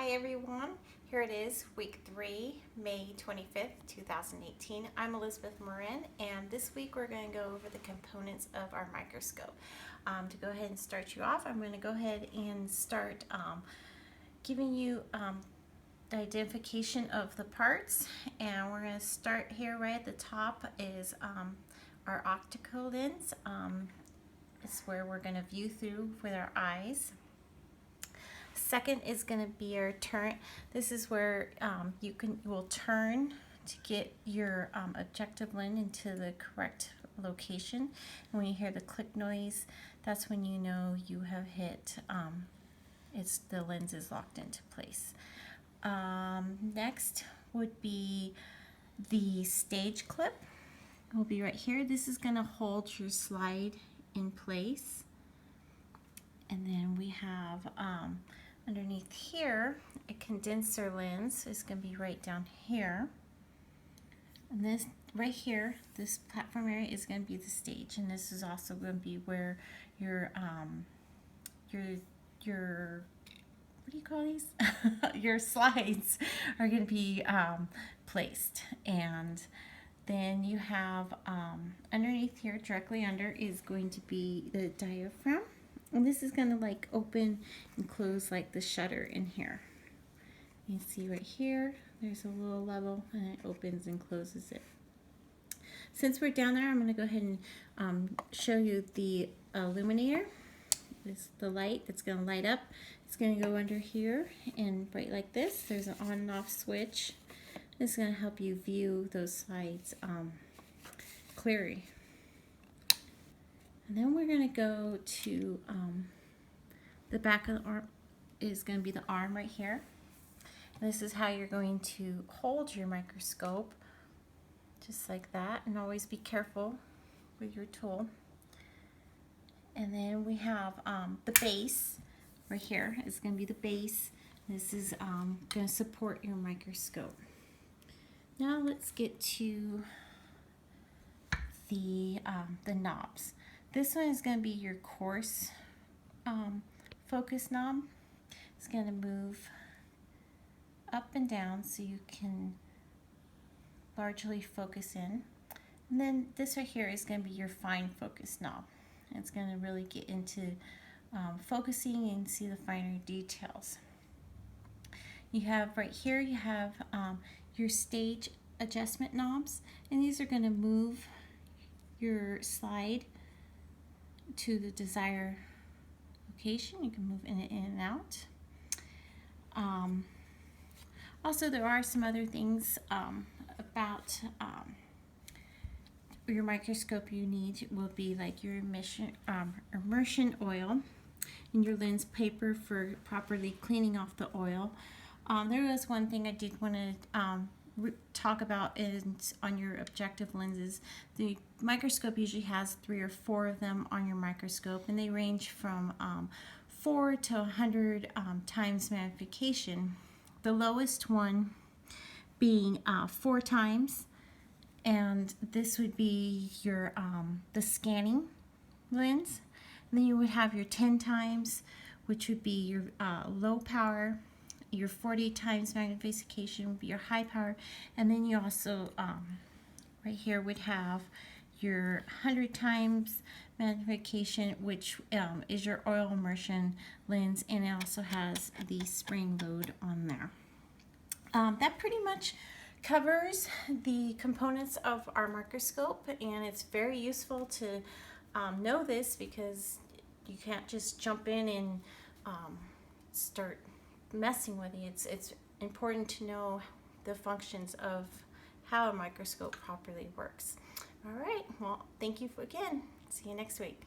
Hi everyone, here it is, week 3, May 25th, 2018. I'm Elizabeth Morin, and this week we're going to go over the components of our microscope. To go ahead and start you off, I'm going to go ahead and start giving you the identification of the parts, and we're going to start here right at the top is our optical lens. It's where we're going to view through with our eyes. Second is going to be our turn. This is where you will turn to get your objective lens into the correct location. And when you hear the click noise, that's when you know you have hit, the lens is locked into place. Next would be the stage clip. It will be right here. This is going to hold your slide in place. And then we have underneath here, a condenser lens is going to be right down here. And this right here, this platform area is going to be the stage, and this is also going to be where your what do you call these? Your slides are going to be placed. And then you have underneath here, directly under, is going to be the diaphragm. And this is going to like open and close like the shutter in here. You can see right here, there's a little level, and it opens and closes it. Since we're down there, I'm going to go ahead and show you the illuminator. This is the light that's going to light up. It's going to go under here and right like this. There's an on and off switch. This is going to help you view those slides clearly. And then we're going to go to the back of the arm is going to be the arm right here. And this is how you're going to hold your microscope, just like that, and always be careful with your tool. And then we have the base right here is going to be the base. This is going to support your microscope. Now let's get to the knobs. This one is going to be your coarse focus knob. It's going to move up and down so you can largely focus in. And then this right here is going to be your fine focus knob. It's going to really get into focusing and see the finer details. You have right here, you have your stage adjustment knobs, and these are going to move your slide to the desired location. You can move in and out. Also, there are some other things about your microscope you need will be like your immersion oil and your lens paper for properly cleaning off the oil. There was one thing I did want to talk about is on your objective lenses. The microscope usually has 3 or 4 of them on your microscope, and they range from 4 to 100 times magnification. The lowest one being 4 times, and this would be your the scanning lens. And then you would have your 10 times, which would be your low power. Your 40 times magnification would be your high power, and then you also right here would have your 100 times magnification, which is your oil immersion lens, and it also has the spring load on there. That pretty much covers the components of our microscope, and it's very useful to know this because you can't just jump in and start messing with it. It's important to know the functions of how a microscope properly works. All right, well, thank you again. See you next week.